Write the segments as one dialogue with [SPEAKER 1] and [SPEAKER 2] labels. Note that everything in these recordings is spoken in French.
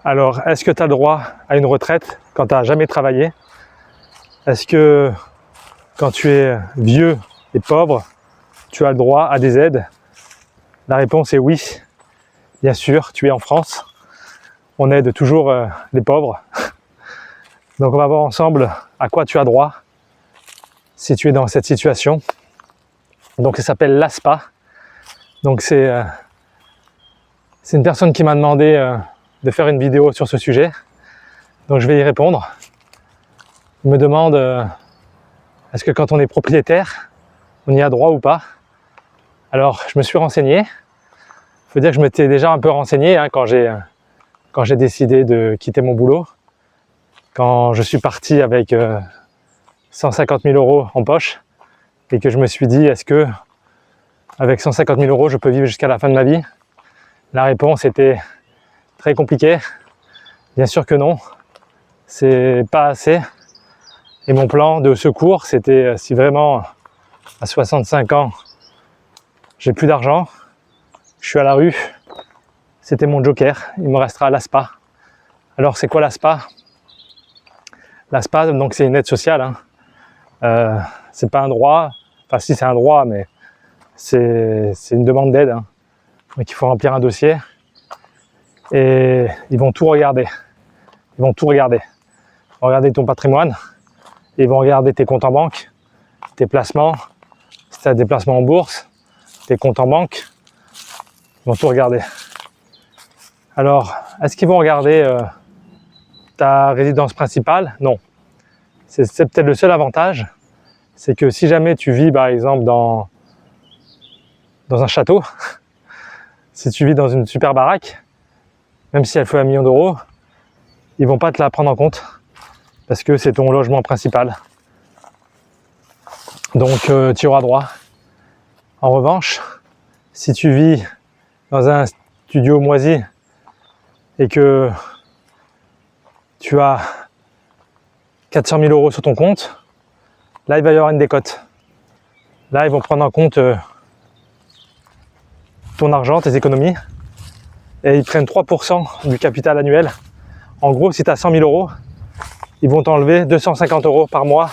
[SPEAKER 1] Alors, est-ce que tu as le droit à une retraite quand tu n'as jamais travaillé? Est-ce que quand tu es vieux et pauvre, tu as le droit à des aides? La réponse est oui. Bien sûr, tu es en France. On aide toujours les pauvres. Donc on va voir ensemble à quoi tu as droit si tu es dans cette situation. Donc ça s'appelle l'ASPA. Donc c'est une personne qui m'a demandé de faire une vidéo sur ce sujet. Donc je vais y répondre. Il me demande est-ce que quand on est propriétaire, on y a droit ou pas? Alors je me suis renseigné. Il faut dire que je m'étais déjà un peu renseigné quand j'ai décidé de quitter mon boulot. Quand je suis parti avec 150 000 € en poche et que je me suis dit est-ce que avec 150 000 € je peux vivre jusqu'à la fin de ma vie? La réponse était très compliquée. Bien sûr que non, c'est pas assez. Et mon plan de secours, c'était si vraiment à 65 ans j'ai plus d'argent, je suis à la rue, c'était mon joker, il me restera l'ASPA. Alors c'est quoi l'ASPA? L'ASPA, donc c'est une aide sociale. C'est pas un droit, enfin si c'est un droit, mais c'est une demande d'aide. Donc il faut remplir un dossier et ils vont tout regarder. Ils vont tout regarder. Ils vont regarder ton patrimoine, ils vont regarder tes comptes en banque, tes placements, si tu as des placements en bourse, tes comptes en banque, ils vont tout regarder. Alors, est-ce qu'ils vont regarder ta résidence principale? Non. C'est peut-être le seul avantage, c'est que si jamais tu vis par exemple dans un château, si tu vis dans une super baraque, même si elle fait 1 million d'euros, ils vont pas te la prendre en compte parce que c'est ton logement principal. Donc tu y auras droit. En revanche, si tu vis dans un studio moisi et que tu as 400 000 € sur ton compte, là il va y avoir une décote. Là ils vont prendre en compte ton argent, tes économies, et ils prennent 3% du capital annuel. En gros, si tu as 100 000 €, ils vont t'enlever 250 € par mois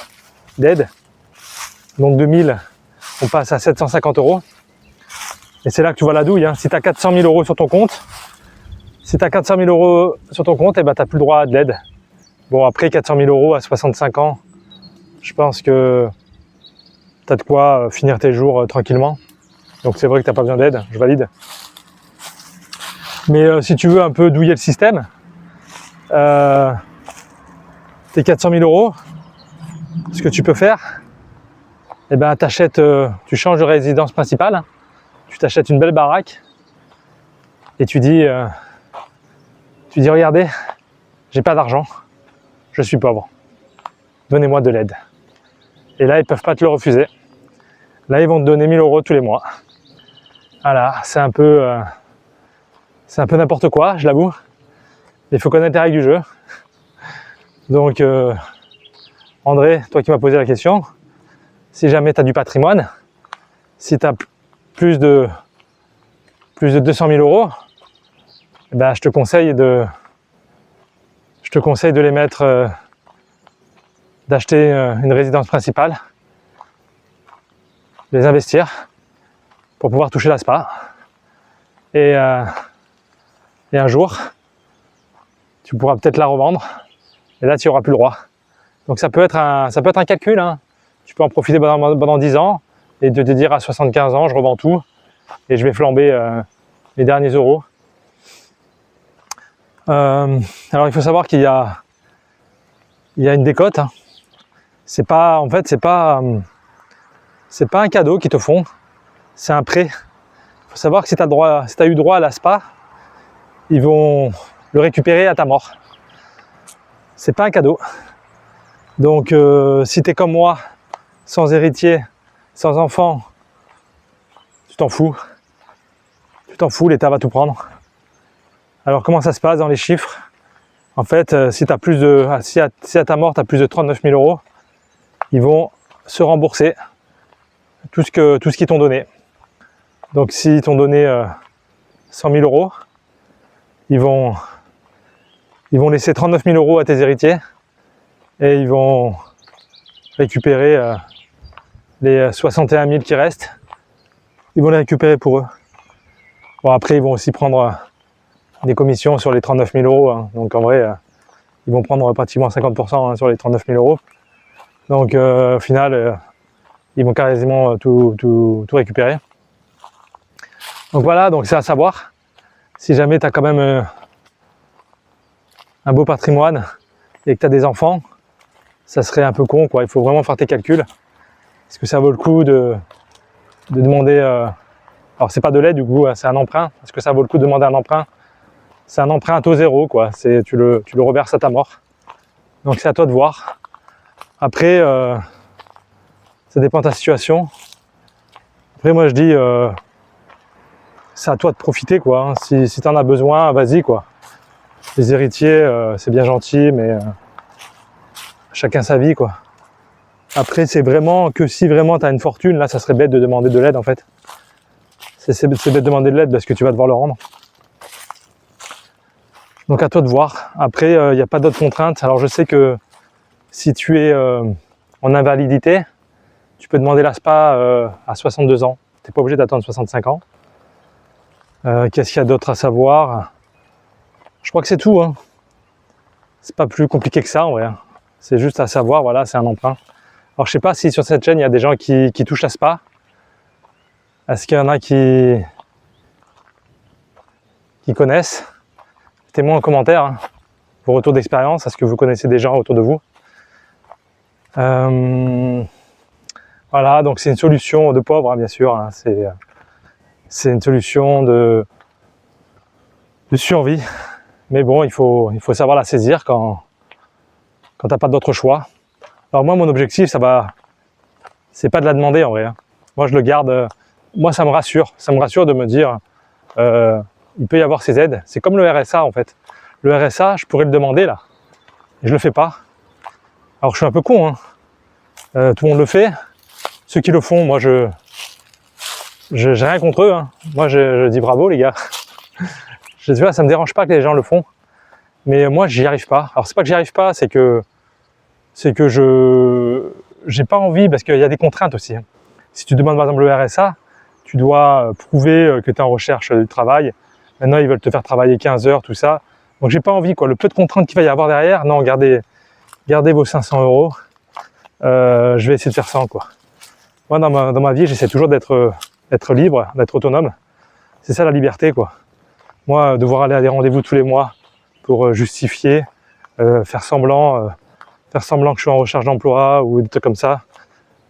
[SPEAKER 1] d'aide. Donc 2000, on passe à 750 €. Et c'est là que tu vois la douille. Si tu as 400 000 € sur ton compte, et ben, tu n'as plus le droit à de l'aide. Bon, après 400 000 € à 65 ans, je pense que tu as de quoi finir tes jours tranquillement. Donc c'est vrai que tu n'as pas besoin d'aide, je valide. Mais si tu veux un peu douiller le système, tes 400 000 €, ce que tu peux faire, eh ben, tu changes de résidence principale, tu t'achètes une belle baraque et tu dis regardez, j'ai pas d'argent, je suis pauvre, donnez-moi de l'aide. Et là, ils peuvent pas te le refuser. Là, ils vont te donner 1 000 € tous les mois. Voilà, c'est un peu n'importe quoi, je l'avoue. Il faut connaître les règles du jeu. Donc, André, toi qui m'as posé la question, si jamais tu as du patrimoine, si tu as plus de 200 000 €, eh ben, je te conseille de les mettre, d'acheter une résidence principale, les investir pour pouvoir toucher l'ASPA. Et un jour, tu pourras peut-être la revendre et là tu n'auras plus le droit. Donc ça peut être un calcul. Tu peux en profiter pendant 10 ans et te dire à 75 ans, je revends tout et je vais flamber les derniers euros. Alors il faut savoir qu'il y a une décote. C'est pas un cadeau qu'ils te font, c'est un prêt. Il faut savoir que si tu as eu droit à l'ASPA, ils vont le récupérer à ta mort. C'est pas un cadeau. Donc si tu es comme moi, sans héritier, sans enfant, tu t'en fous. L'État va tout prendre. Alors comment ça se passe dans les chiffres? En fait, si à ta mort tu as plus de 39 000 €, ils vont se rembourser tout ce qu'ils t'ont donné. Donc s'ils t'ont donné 100 000 €, ils vont Ils vont laisser 39 000 € à tes héritiers et ils vont récupérer les 61 000 qui restent. Ils vont les récupérer pour eux. Bon, après, ils vont aussi prendre des commissions sur les 39 000 €. Hein. Donc en vrai, ils vont prendre pratiquement 50% sur les 39 000 €. Donc au final, ils vont quasiment tout récupérer. Donc voilà, donc c'est à savoir. Si jamais tu as quand même un beau patrimoine et que tu as des enfants, ça serait un peu con, quoi. Il faut vraiment faire tes calculs. Est-ce que ça vaut le coup de demander... alors c'est pas de l'aide du coup, c'est un emprunt. Est-ce que ça vaut le coup de demander un emprunt? C'est un emprunt à taux zéro, quoi. Tu le reverses à ta mort. Donc c'est à toi de voir. Après, ça dépend de ta situation. Après moi je dis, c'est à toi de profiter, quoi. Hein. Si tu en as besoin, vas-y, quoi. Les héritiers, c'est bien gentil, mais chacun sa vie, quoi. Après, c'est vraiment que si vraiment tu as une fortune, là, ça serait bête de demander de l'aide, en fait. C'est bête de demander de l'aide parce que tu vas devoir le rendre. Donc à toi de voir. Après, il n'y a pas d'autres contraintes. Alors je sais que si tu es en invalidité, tu peux demander l'ASPA à 62 ans. Tu n'es pas obligé d'attendre 65 ans. Qu'est-ce qu'il y a d'autre à savoir? Je crois que c'est tout. Hein. C'est pas plus compliqué que ça, en vrai. C'est juste à savoir, voilà, c'est un emprunt. Alors je sais pas si sur cette chaîne, il y a des gens qui touchent l'ASPA. Est-ce qu'il y en a qui connaissent? Mettez-moi en commentaire hein, vos retours d'expérience. Est-ce que vous connaissez des gens autour de vous? Voilà, donc c'est une solution de pauvre, hein, bien sûr. Hein, c'est une solution de survie. Mais bon, il faut savoir la saisir quand tu n'as pas d'autre choix. Alors moi, mon objectif, c'est pas de la demander en vrai. Hein. Moi, je le garde. Moi, ça me rassure. Ça me rassure de me dire, il peut y avoir ces aides. C'est comme le RSA en fait. Le RSA, je pourrais le demander là. Et je le fais pas. Alors, je suis un peu con. Hein. Tout le monde le fait. Ceux qui le font, moi, j'ai rien contre eux. Hein. Moi, je dis bravo les gars. Tu vois, ça me dérange pas que les gens le font. Mais moi, j'y arrive pas. Alors, c'est pas que j'y arrive pas, c'est que j'ai pas envie parce qu'il y a des contraintes aussi. Si tu demandes par exemple le RSA, tu dois prouver que tu es en recherche du travail. Maintenant, ils veulent te faire travailler 15 heures, tout ça. Donc, j'ai pas envie, quoi. Le peu de contraintes qu'il va y avoir derrière, non, gardez vos 500 €. Je vais essayer de faire ça, quoi. Moi, dans ma vie, j'essaie toujours d'être libre, d'être autonome. C'est ça la liberté, quoi. Moi, devoir aller à des rendez-vous tous les mois pour justifier, faire semblant que je suis en recherche d'emploi ou des trucs comme ça,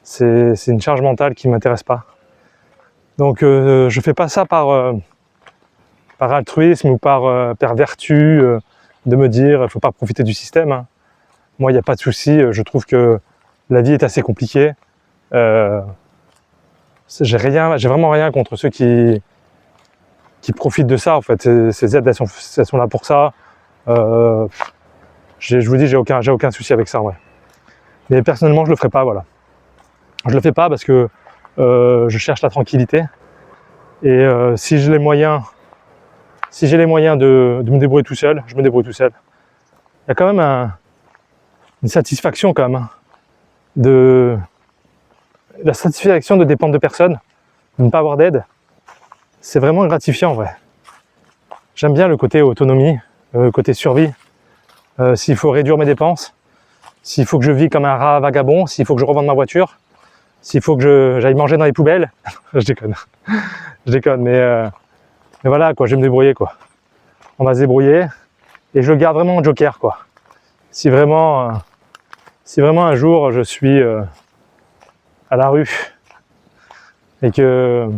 [SPEAKER 1] c'est une charge mentale qui ne m'intéresse pas. Donc je fais pas ça par altruisme ou par vertu de me dire il faut pas profiter du système. Hein. Moi, il n'y a pas de souci, je trouve que la vie est assez compliquée. J'ai vraiment rien contre ceux qui profitent de ça en fait. Ces aides, elles sont là pour ça. Je vous dis, j'ai aucun souci avec ça, ouais. Mais personnellement, je le ferai pas, voilà. Je le fais pas parce que je cherche la tranquillité. Et si j'ai les moyens de me débrouiller tout seul, je me débrouille tout seul. Il y a quand même une satisfaction quand même. Hein, la satisfaction de dépendre de personne, de ne pas avoir d'aide, c'est vraiment gratifiant, en vrai. J'aime bien le côté autonomie, le côté survie. S'il faut réduire mes dépenses, s'il faut que je vis comme un rat vagabond, s'il faut que je revende ma voiture, s'il faut que j'aille manger dans les poubelles, je déconne, mais voilà, quoi, je vais me débrouiller, quoi. On va se débrouiller, et je le garde vraiment en joker, quoi. Si vraiment un jour je suis à la rue et que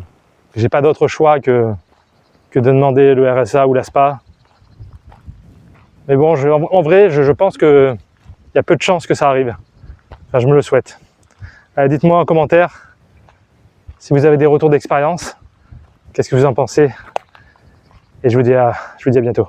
[SPEAKER 1] j'ai pas d'autre choix que de demander le RSA ou l'ASPA. Mais bon, en vrai, je pense qu'il y a peu de chances que ça arrive. Enfin, je me le souhaite. Allez, dites-moi en commentaire si vous avez des retours d'expérience. Qu'est-ce que vous en pensez? Et je vous dis à bientôt.